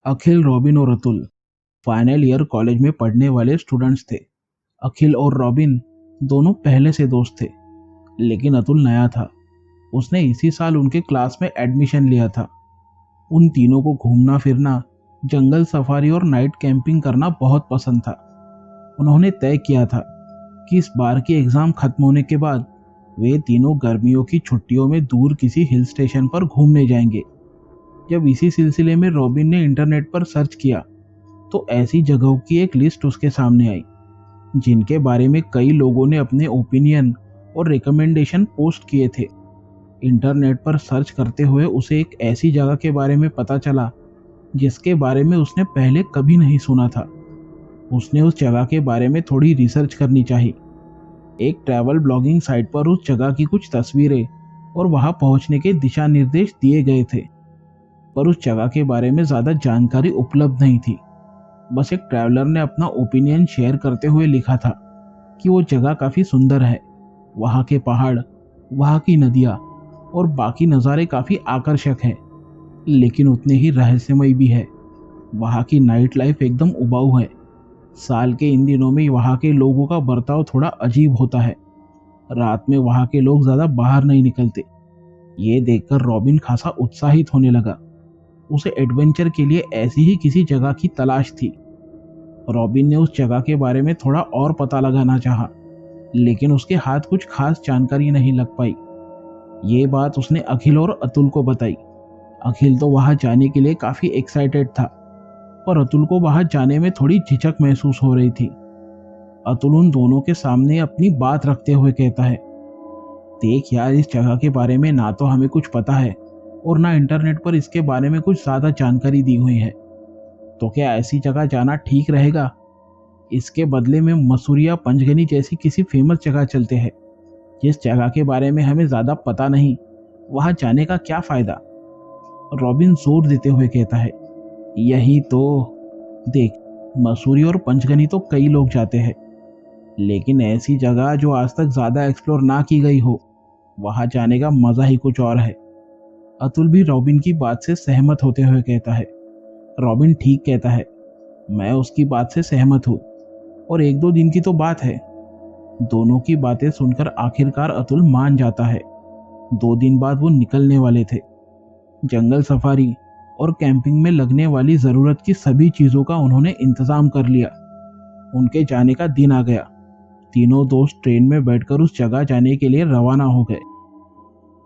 अखिल, robin और Atul final year college में पढ़ने वाले स्टूडेंट्स थे। अखिल और रॉबिन दोनों पहले से दोस्त थे, लेकिन अतुल नया था। उसने इसी साल उनके क्लास में एडमिशन लिया था। उन तीनों को घूमना फिरना, जंगल सफारी और नाइट कैंपिंग करना बहुत पसंद था। उन्होंने तय किया था कि इस बार की एग्ज़ाम खत्म होने के बाद वे तीनों गर्मियों की छुट्टियों में दूर किसी हिल स्टेशन पर घूमने जाएंगे। जब इसी सिलसिले में रॉबिन ने इंटरनेट पर सर्च किया तो ऐसी जगहों की एक लिस्ट उसके सामने आई जिनके बारे में कई लोगों ने अपने ओपिनियन और रिकमेंडेशन पोस्ट किए थे। इंटरनेट पर सर्च करते हुए उसे एक ऐसी जगह के बारे में पता चला जिसके बारे में उसने पहले कभी नहीं सुना था। उसने उस जगह के बारे में थोड़ी रिसर्च करनी चाहिए। एक ट्रैवल ब्लॉगिंग साइट पर उस जगह की कुछ तस्वीरें और वहां पहुंचने के दिशा निर्देश दिए गए थे, पर उस जगह के बारे में ज़्यादा जानकारी उपलब्ध नहीं थी। बस एक ट्रैवलर ने अपना ओपिनियन शेयर करते हुए लिखा था कि वो जगह काफ़ी सुंदर है, वहाँ के पहाड़, वहाँ की नदियाँ और बाकी नज़ारे काफ़ी आकर्षक हैं, लेकिन उतने ही रहस्यमय भी है। वहाँ की नाइट लाइफ एकदम उबाऊ है। साल के इन दिनों में वहाँ के लोगों का बर्ताव थोड़ा अजीब होता है। रात में वहाँ के लोग ज़्यादा बाहर नहीं निकलते। ये देखकर रॉबिन खासा उत्साहित होने लगा। उसे एडवेंचर के लिए ऐसी ही किसी जगह की तलाश थी। रॉबिन ने उस जगह के बारे में थोड़ा और पता लगाना चाहा, लेकिन उसके हाथ कुछ खास जानकारी नहीं लग पाई। ये बात उसने अखिल और अतुल को बताई। अखिल तो वहां जाने के लिए काफी एक्साइटेड था, पर अतुल को वहां जाने में थोड़ी झिझक महसूस हो रही थी। अतुल उन दोनों के सामने अपनी बात रखते हुए कहता है, देख यार, इस जगह के बारे में ना तो हमें कुछ पता है और ना इंटरनेट पर इसके बारे में कुछ ज़्यादा जानकारी दी हुई है, तो क्या ऐसी जगह जाना ठीक रहेगा? इसके बदले में मसूरी या पंचगनी जैसी किसी फेमस जगह चलते हैं। जिस जगह के बारे में हमें ज़्यादा पता नहीं, वहाँ जाने का क्या फ़ायदा? रॉबिन जोर देते हुए कहता है, यही तो देख, मसूरी और पंचगनी तो कई लोग जाते हैं, लेकिन ऐसी जगह जो आज तक ज़्यादा एक्सप्लोर ना की गई हो, वहाँ जाने का मज़ा ही कुछ और है। अतुल भी रॉबिन की बात से सहमत होते हुए कहता है, रॉबिन ठीक कहता है, मैं उसकी बात से सहमत हूँ, और एक दो दिन की तो बात है। दोनों की बातें सुनकर आखिरकार अतुल मान जाता है। 2 दिन बाद वो निकलने वाले थे। जंगल सफारी और कैंपिंग में लगने वाली ज़रूरत की सभी चीज़ों का उन्होंने इंतज़ाम कर लिया। उनके जाने का दिन आ गया। तीनों दोस्त ट्रेन में बैठकर उस जगह जाने के लिए रवाना हो गए।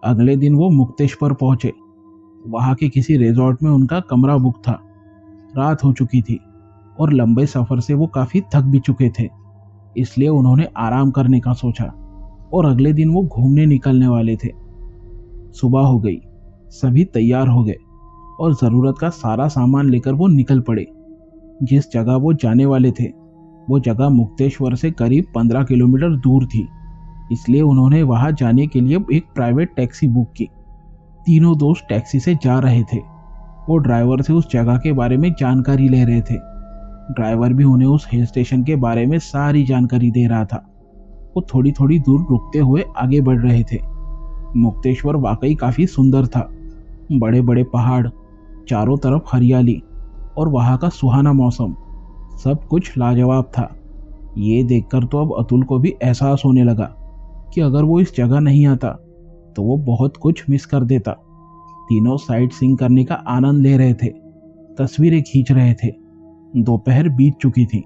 अगले दिन वो मुक्तेश्वर पहुंचे। वहां के किसी रिजॉर्ट में उनका कमरा बुक था। रात हो चुकी थी और लंबे सफर से वो काफी थक भी चुके थे, इसलिए उन्होंने आराम करने का सोचा और अगले दिन वो घूमने निकलने वाले थे। सुबह हो गई, सभी तैयार हो गए और ज़रूरत का सारा सामान लेकर वो निकल पड़े। जिस जगह वो जाने वाले थे, वो जगह मुक्तेश्वर से करीब 15 किलोमीटर दूर थी, इसलिए उन्होंने वहां जाने के लिए एक प्राइवेट टैक्सी बुक की। तीनों दोस्त टैक्सी से जा रहे थे। वो ड्राइवर से उस जगह के बारे में जानकारी ले रहे थे। ड्राइवर भी उन्हें उस हिल स्टेशन के बारे में सारी जानकारी दे रहा था। वो थोड़ी थोड़ी दूर रुकते हुए आगे बढ़ रहे थे। मुक्तेश्वर वाकई काफ़ी सुंदर था। बड़े बड़े पहाड़, चारों तरफ हरियाली और वहाँ का सुहाना मौसम, सब कुछ लाजवाब था। ये देखकर तो अब अतुल को भी एहसास होने लगा कि अगर वो इस जगह नहीं आता तो वो बहुत कुछ मिस कर देता। तीनों साइट सीइंग करने का आनंद ले रहे थे, तस्वीरें खींच रहे थे। दोपहर बीत चुकी थी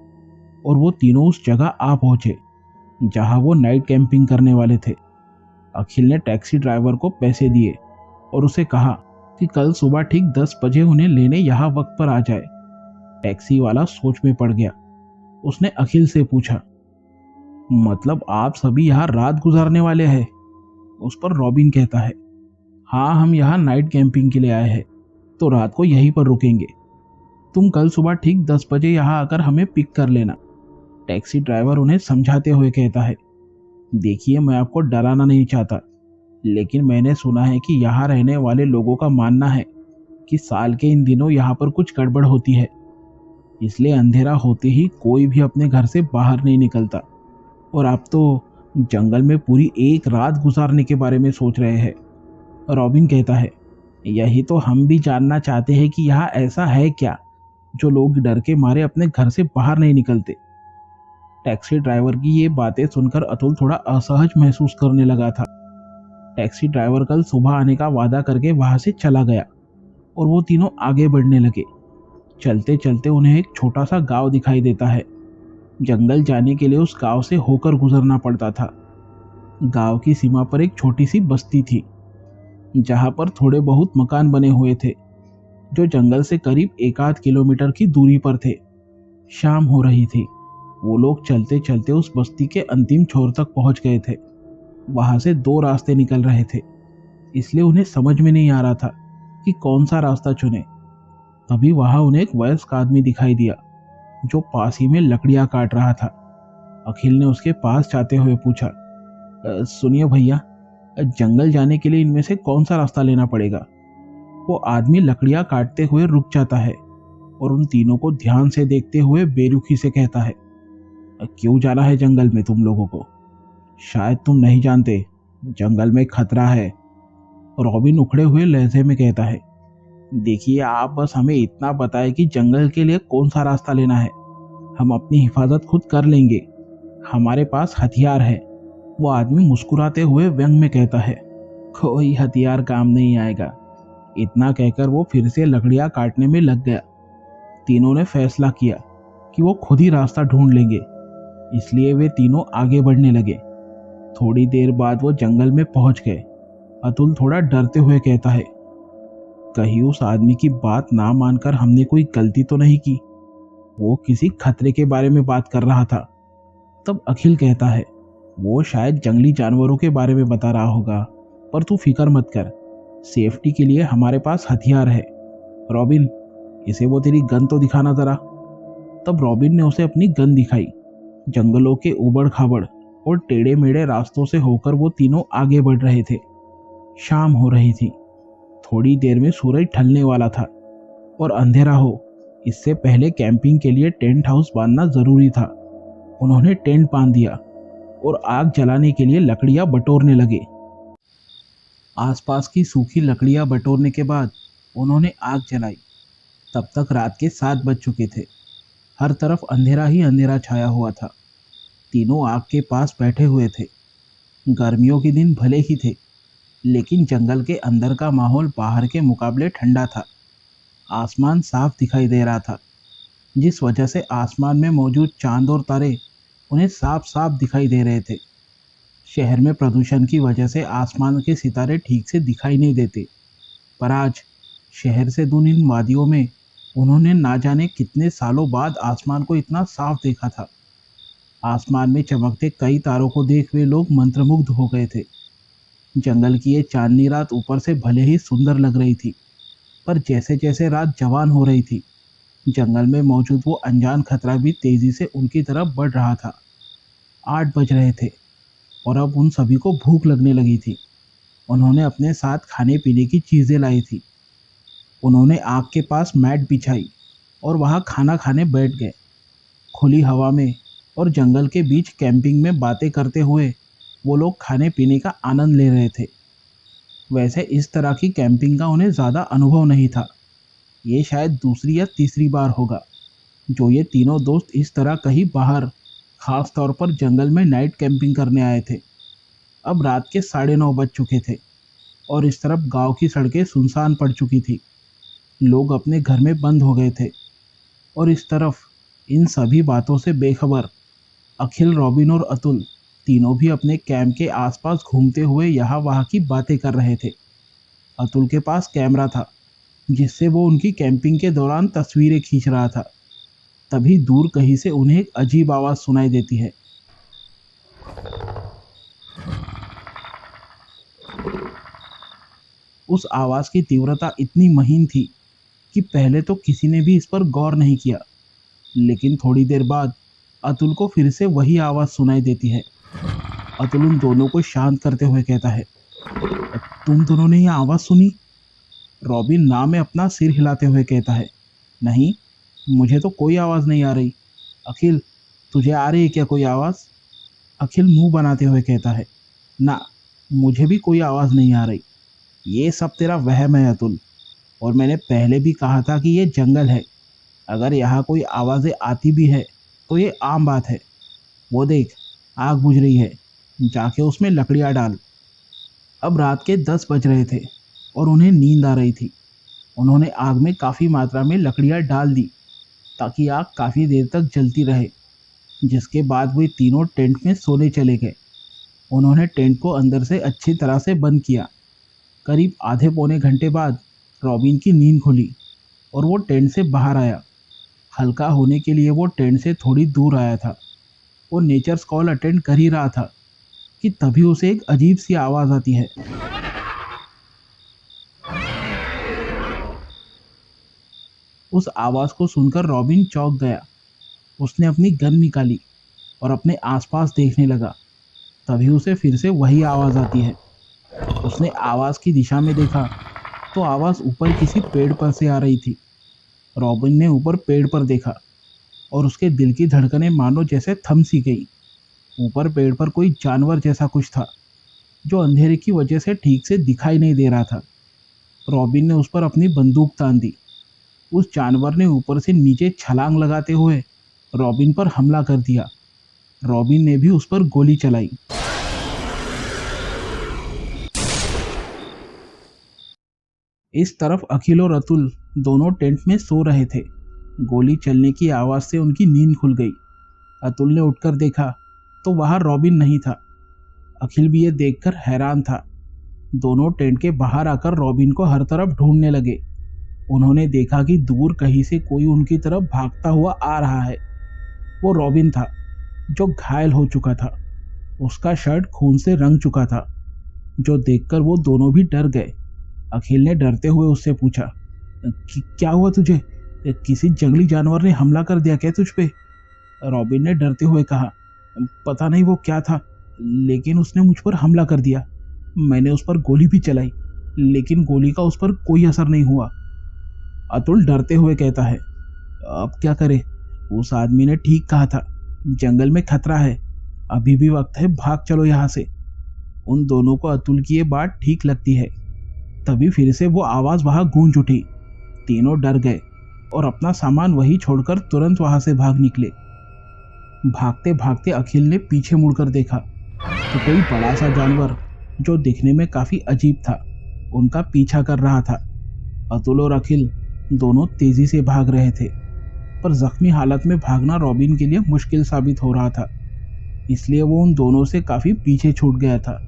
और वो तीनों उस जगह आ पहुंचे जहां वो नाइट कैंपिंग करने वाले थे। अखिल ने टैक्सी ड्राइवर को पैसे दिए और उसे कहा कि कल सुबह ठीक 10 बजे उन्हें लेने यहाँ वक्त पर आ जाए। टैक्सी वाला सोच में पड़ गया। उसने अखिल से पूछा, मतलब आप सभी यहाँ रात गुजारने वाले हैं? उस पर रॉबिन कहता है, हाँ, हम यहाँ नाइट कैंपिंग के लिए आए हैं, तो रात को यहीं पर रुकेंगे। तुम कल सुबह ठीक 10 बजे यहाँ आकर हमें पिक कर लेना। टैक्सी ड्राइवर उन्हें समझाते हुए कहता है, देखिए, मैं आपको डराना नहीं चाहता, लेकिन मैंने सुना है कि यहाँ रहने वाले लोगों का मानना है कि साल के इन दिनों यहाँ पर कुछ गड़बड़ होती है, इसलिए अंधेरा होते ही कोई भी अपने घर से बाहर नहीं निकलता, और आप तो जंगल में पूरी एक रात गुजारने के बारे में सोच रहे हैं। रॉबिन कहता है, यही तो हम भी जानना चाहते हैं कि यहाँ ऐसा है क्या जो लोग डर के मारे अपने घर से बाहर नहीं निकलते। टैक्सी ड्राइवर की ये बातें सुनकर अतुल थोड़ा असहज महसूस करने लगा था। टैक्सी ड्राइवर कल सुबह आने का वादा करके वहां से चला गया और वो तीनों आगे बढ़ने लगे। चलते चलते उन्हें एक छोटा सा गांव दिखाई देता है। जंगल जाने के लिए उस गांव से होकर गुजरना पड़ता था। गांव की सीमा पर एक छोटी सी बस्ती थी, जहां पर थोड़े बहुत मकान बने हुए थे, जो जंगल से करीब 1 आध किलोमीटर की दूरी पर थे। शाम हो रही थी। वो लोग चलते चलते उस बस्ती के अंतिम छोर तक पहुंच गए थे। वहां से 2 रास्ते निकल रहे थे, इसलिए उन्हें समझ में नहीं आ रहा था कि कौन सा रास्ता चुने। तभी वहां उन्हें एक वयस्क आदमी दिखाई दिया, जो पास ही में लकड़ियां काट रहा था। अखिल ने उसके पास जाते हुए पूछा, सुनिए भैया, जंगल जाने के लिए इनमें से कौन सा रास्ता लेना पड़ेगा?" वो आदमी लकड़ियां काटते हुए रुक जाता है और उन तीनों को ध्यान से देखते हुए बेरुखी से कहता है, "क्यों जाना है जंगल में तुम लोगों को? शायद तुम नहीं जानते, जंगल में खतरा है।" रॉबिन उखड़े हुए लहजे में कहता है, "देखिए, आप बस हमें इतना बताएं कि जंगल के लिए कौन सा रास्ता लेना है। हम अपनी हिफाजत खुद कर लेंगे, हमारे पास हथियार है।" वो आदमी मुस्कुराते हुए व्यंग में कहता है, "कोई हथियार काम नहीं आएगा।" इतना कहकर वो फिर से लकड़ियां काटने में लग गया। तीनों ने फैसला किया कि वो खुद ही रास्ता ढूंढ लेंगे, इसलिए वे तीनों आगे बढ़ने लगे। थोड़ी देर बाद वो जंगल में पहुंच गए। अतुल थोड़ा डरते हुए कहता है, "कहीं उस आदमी की बात ना मानकर हमने कोई गलती तो नहीं की? वो किसी खतरे के बारे में बात कर रहा था।" तब अखिल कहता है, "वो शायद जंगली जानवरों के बारे में बता रहा होगा, पर तू फिक्र मत कर, सेफ्टी के लिए हमारे पास हथियार है। रॉबिन, इसे वो तेरी गन तो दिखाना जरा।" तब रॉबिन ने उसे अपनी गन दिखाई। जंगलों के उबड़ खाबड़ और टेढ़े मेढ़े रास्तों से होकर वो तीनों आगे बढ़ रहे थे। शाम हो रही थी। थोड़ी देर में सूरज ढलने वाला था और अंधेरा हो, इससे पहले कैंपिंग के लिए टेंट हाउस बांधना जरूरी था। उन्होंने टेंट बांध दिया और आग जलाने के लिए लकड़ियां बटोरने लगे। आसपास की सूखी लकड़ियां बटोरने के बाद उन्होंने आग जलाई। तब तक रात के 7 बज चुके थे। हर तरफ अंधेरा ही अंधेरा छाया हुआ था। तीनों आग के पास बैठे हुए थे। गर्मियों के दिन भले ही थे, लेकिन जंगल के अंदर का माहौल बाहर के मुकाबले ठंडा था। आसमान साफ दिखाई दे रहा था, जिस वजह से आसमान में मौजूद चांद और तारे उन्हें साफ साफ दिखाई दे रहे थे। शहर में प्रदूषण की वजह से आसमान के सितारे ठीक से दिखाई नहीं देते, पर आज शहर से दूर इन वादियों में उन्होंने ना जाने कितने सालों बाद आसमान को इतना साफ देखा था। आसमान में चमकते कई तारों को देख वे लोग मंत्रमुग्ध हो गए थे। जंगल की ये चांदनी रात ऊपर से भले ही सुंदर लग रही थी, पर जैसे जैसे रात जवान हो रही थी, जंगल में मौजूद वो अनजान खतरा भी तेजी से उनकी तरफ बढ़ रहा था। 8 बज रहे थे और अब उन सभी को भूख लगने लगी थी। उन्होंने अपने साथ खाने पीने की चीजें लाई थी। उन्होंने आग के पास मैट बिछाई और वहां खाना खाने बैठ गए। खुली हवा में और जंगल के बीच कैंपिंग में बातें करते हुए वो लोग खाने पीने का आनंद ले रहे थे। वैसे इस तरह की कैंपिंग का उन्हें ज़्यादा अनुभव नहीं था। ये शायद दूसरी या तीसरी बार होगा जो ये तीनों दोस्त इस तरह कहीं बाहर, खास तौर पर जंगल में नाइट कैंपिंग करने आए थे। अब रात के 9:30 बज चुके थे और इस तरफ गांव की सड़कें सुनसान पड़ चुकी थी। लोग अपने घर में बंद हो गए थे और इस तरफ इन सभी बातों से बेखबर अखिल, रॉबिन और अतुल तीनों भी अपने कैंप के आसपास घूमते हुए यहाँ वहाँ की बातें कर रहे थे। अतुल के पास कैमरा था, जिससे वो उनकी कैंपिंग के दौरान तस्वीरें खींच रहा था। तभी दूर कहीं से उन्हें एक अजीब आवाज़ सुनाई देती है। उस आवाज़ की तीव्रता इतनी महीन थी कि पहले तो किसी ने भी इस पर गौर नहीं किया, लेकिन थोड़ी देर बाद अतुल को फिर से वही आवाज़ सुनाई देती है। अतुल उन दोनों को शांत करते हुए कहता है, "तुम दोनों ने यह आवाज़ सुनी?" रॉबिन ना में अपना सिर हिलाते हुए कहता है, "नहीं, मुझे तो कोई आवाज़ नहीं आ रही।" अखिल, तुझे आ रही है क्या कोई आवाज़? अखिल मुंह बनाते हुए कहता है, "ना, मुझे भी कोई आवाज़ नहीं आ रही। ये सब तेरा वहम है अतुल, और मैंने पहले भी कहा था कि ये जंगल है, अगर यहाँ कोई आवाज़ें आती भी है तो ये आम बात है। वो देख, आग बुझ रही है, जाके उसमें लकड़ियाँ डाल। अब रात के 10 बज रहे थे और उन्हें नींद आ रही थी। उन्होंने आग में काफ़ी मात्रा में लकड़ियाँ डाल दी ताकि आग काफ़ी देर तक जलती रहे, जिसके बाद वे तीनों टेंट में सोने चले गए। उन्होंने टेंट को अंदर से अच्छी तरह से बंद किया। करीब आधे पौने घंटे बाद रॉबिन की नींद खुली और वो टेंट से बाहर आया। हल्का होने के लिए वो टेंट से थोड़ी दूर आया था। वो नेचर्स कॉल अटेंड कर ही रहा था कि तभी उसे एक अजीब सी आवाज़ आती है। उस आवाज़ को सुनकर रॉबिन चौंक गया। उसने अपनी गन निकाली और अपने आसपास देखने लगा। तभी उसे फिर से वही आवाज़ आती है। उसने आवाज़ की दिशा में देखा तो आवाज़ ऊपर किसी पेड़ पर से आ रही थी। रॉबिन ने ऊपर पेड़ पर देखा और उसके दिल की धड़कनें मानो जैसे थम सी गई। ऊपर पेड़ पर कोई जानवर जैसा कुछ था जो अंधेरे की वजह से ठीक से दिखाई नहीं दे रहा था। रॉबिन ने उस पर अपनी बंदूक तान दी। उस जानवर ने ऊपर से नीचे छलांग लगाते हुए रॉबिन पर हमला कर दिया। रॉबिन ने भी उस पर गोली चलाई। इस तरफ अखिल और अतुल दोनों टेंट में सो रहे थे। गोली चलने की आवाज़ से उनकी नींद खुल गई। अतुल ने उठकर देखा तो वहां रॉबिन नहीं था। अखिल भी ये देखकर हैरान था। दोनों टेंट के बाहर आकर रॉबिन को हर तरफ ढूंढने लगे। उन्होंने देखा कि दूर कहीं से कोई उनकी तरफ भागता हुआ आ रहा है। वो रॉबिन था जो घायल हो चुका था। उसका शर्ट खून से रंग चुका था, जो देखकर वो दोनों भी डर गए। अखिल ने डरते हुए उससे पूछा, क्या हुआ तुझे? किसी जंगली जानवर ने हमला कर दिया क्या तुझ पे? रॉबिन ने डरते हुए कहा, पता नहीं वो क्या था, लेकिन उसने मुझ पर हमला कर दिया। मैंने उस पर गोली भी चलाई, लेकिन गोली का उस पर कोई असर नहीं हुआ। अतुल डरते हुए कहता है, अब क्या करे? उस आदमी ने ठीक कहा था, जंगल में खतरा है, अभी भी वक्त है, भाग चलो यहाँ से। उन दोनों को अतुल की ये बात ठीक लगती है। तभी फिर से वो आवाज़ वहाँ गूंज उठी। तीनों डर गए और अपना सामान वहीं छोड़कर तुरंत वहाँ से भाग निकले। भागते भागते अखिल ने पीछे मुड़कर देखा तो कोई बड़ा सा जानवर, जो दिखने में काफ़ी अजीब था, उनका पीछा कर रहा था। अतुल और अखिल दोनों तेजी से भाग रहे थे, पर जख्मी हालत में भागना रॉबिन के लिए मुश्किल साबित हो रहा था, इसलिए वो उन दोनों से काफ़ी पीछे छूट गया था।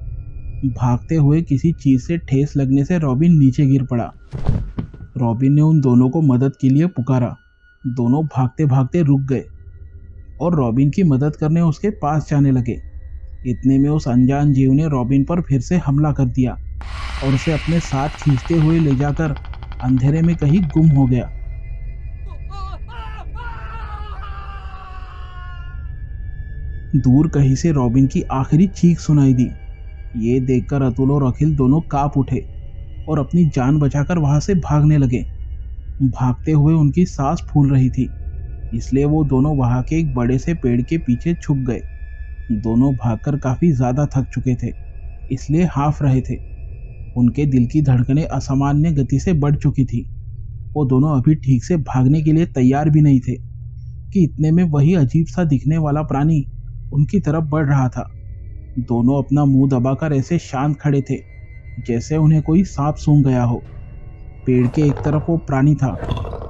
भागते हुए किसी चीज़ से ठेस लगने से रॉबिन नीचे गिर पड़ा। रॉबिन ने उन दोनों को मदद के लिए पुकारा। दोनों भागते भागते रुक गए और रॉबिन की मदद करने उसके पास जाने लगे। इतने में उस अनजान जीव ने रॉबिन पर फिर से हमला कर दिया और उसे अपने साथ खींचते हुए ले जाकर अंधेरे में कहीं गुम हो गया। दूर कहीं से रॉबिन की आखिरी चीख सुनाई दी। ये देखकर अतुल और अखिल दोनों कांप उठे और अपनी जान बचाकर वहां से भागने लगे। भागते हुए उनकी सांस फूल रही थी, इसलिए वो दोनों वहां के एक बड़े से पेड़ के पीछे छुप गए। दोनों भागकर काफी ज्यादा थक चुके थे, इसलिए हाफ रहे थे। उनके दिल की धड़कनें असामान्य गति से बढ़ चुकी थी। वो दोनों अभी ठीक से भागने के लिए तैयार भी नहीं थे कि इतने में वही अजीब सा दिखने वाला प्राणी उनकी तरफ बढ़ रहा था। दोनों अपना मुंह दबाकर ऐसे शांत खड़े थे जैसे उन्हें कोई सांप सूंघ गया हो। पेड़ के एक तरफ वो प्राणी था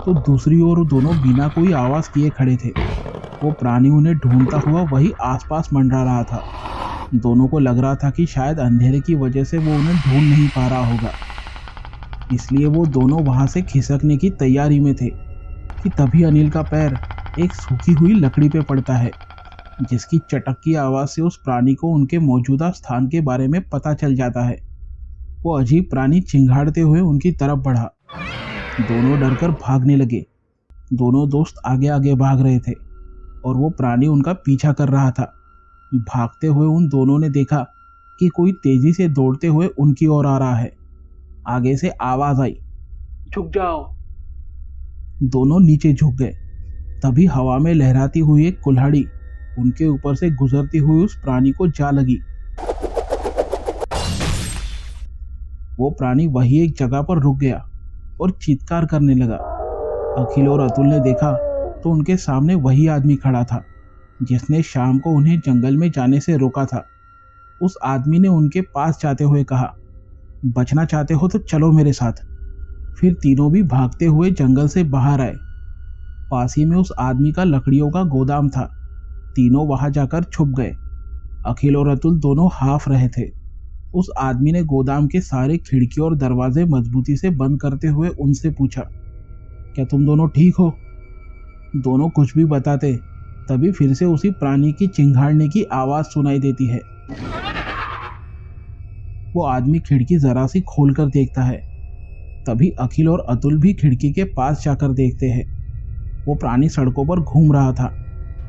तो दूसरी ओर दोनों बिना कोई आवाज किए खड़े थे। वो प्राणी उन्हें ढूंढता हुआ वही आसपास मंडरा रहा था। दोनों को लग रहा था कि शायद अंधेरे की वजह से वो उन्हें ढूंढ नहीं पा रहा होगा, इसलिए वो दोनों वहां से खिसकने की तैयारी में थे कि तभी अनिल का पैर एक सूखी हुई लकड़ी पे पड़ता है, जिसकी चटक की आवाज से उस प्राणी को उनके मौजूदा स्थान के बारे में पता चल जाता है। वो अजीब प्राणी चिंघाड़ते हुए उनकी तरफ बढ़ा। दोनों डरकर भागने लगे। दोनों दोस्त आगे आगे भाग रहे थे और वो प्राणी उनका पीछा कर रहा था। भागते हुए उन दोनों ने देखा कि कोई तेजी से दौड़ते हुए उनकी ओर आ रहा है। आगे से आवाज आई, झुक जाओ। दोनों नीचे झुक गए। तभी हवा में लहराती हुई एक कुल्हाड़ी उनके ऊपर से गुजरती हुई उस प्राणी को जा लगी। वो प्राणी वही एक जगह पर रुक गया और चीत्कार करने लगा। अखिल और अतुल ने देखा तो उनके सामने वही आदमी खड़ा था जिसने शाम को उन्हें जंगल में जाने से रोका था। उस आदमी ने उनके पास जाते हुए कहा, बचना चाहते हो तो चलो मेरे साथ। फिर तीनों भी भागते हुए जंगल से बाहर आए। पास ही में उस आदमी का लकड़ियों का गोदाम था। तीनों वहां जाकर छुप गए। अखिल और अतुल दोनों हाफ रहे थे। उस आदमी ने गोदाम के सारे खिड़की और दरवाजे मजबूती से बंद करते हुए उनसे पूछा, क्या तुम दोनों ठीक हो? दोनों कुछ भी बताते तभी फिर से उसी प्राणी की चिंघाड़ने की आवाज सुनाई देती है। वो आदमी खिड़की जरा सी खोलकर देखता है। तभी अखिल और अतुल भी खिड़की के पास जाकर देखते हैं। वो प्राणी सड़कों पर घूम रहा था।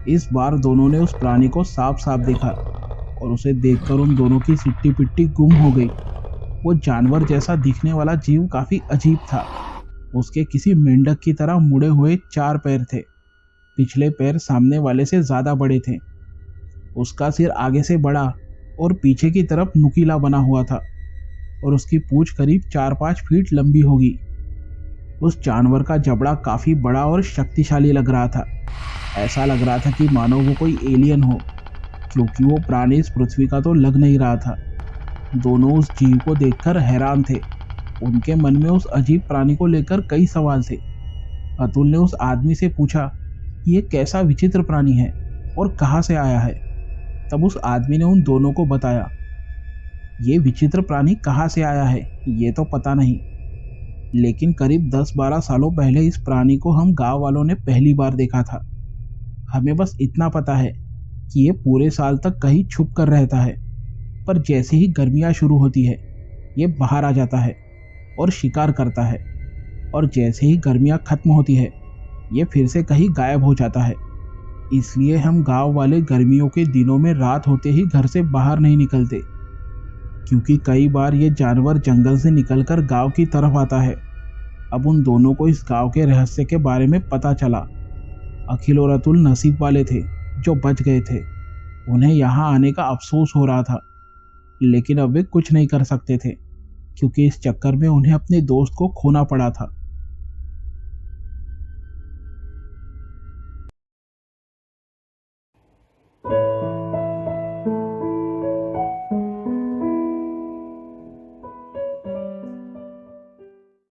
इस बार दोनों ने उस प्राणी को साफ साफ देखा और उसे देखकर उन दोनों की सिट्टी पिट्टी गुम हो गई। वो जानवर जैसा दिखने वाला जीव काफी अजीब था। उसके किसी मेंढक की तरह मुड़े हुए 4 पैर थे। पिछले पैर सामने वाले से ज्यादा बड़े थे। उसका सिर आगे से बड़ा और पीछे की तरफ नुकीला बना हुआ था और उसकी पूंछ करीब 4-5 फीट लंबी होगी। उस जानवर का जबड़ा काफी बड़ा और शक्तिशाली लग रहा था। ऐसा लग रहा था कि मानो वो कोई एलियन हो, क्योंकि वो प्राणी इस पृथ्वी का तो लग नहीं रहा था। दोनों उस जीव को देखकर हैरान थे। उनके मन में उस अजीब प्राणी को लेकर कई सवाल थे। अतुल ने उस आदमी से पूछा, ये कैसा विचित्र प्राणी है और कहाँ से आया है? तब उस आदमी ने उन दोनों को बताया, ये विचित्र प्राणी कहाँ से आया है ये तो पता नहीं, लेकिन करीब 10-12 सालों पहले इस प्राणी को हम गांव वालों ने पहली बार देखा था। हमें बस इतना पता है कि ये पूरे साल तक कहीं छुप कर रहता है, पर जैसे ही गर्मियाँ शुरू होती है ये बाहर आ जाता है और शिकार करता है, और जैसे ही गर्मियाँ खत्म होती है ये फिर से कहीं गायब हो जाता है। इसलिए हम गांव वाले गर्मियों के दिनों में रात होते ही घर से बाहर नहीं निकलते, क्योंकि कई बार ये जानवर जंगल से निकलकर गांव की तरफ आता है। अब उन दोनों को इस गांव के रहस्य के बारे में पता चला। अखिल और अतुल नसीब वाले थे जो बच गए थे। उन्हें यहाँ आने का अफसोस हो रहा था, लेकिन अब वे कुछ नहीं कर सकते थे, क्योंकि इस चक्कर में उन्हें अपने दोस्त को खोना पड़ा था।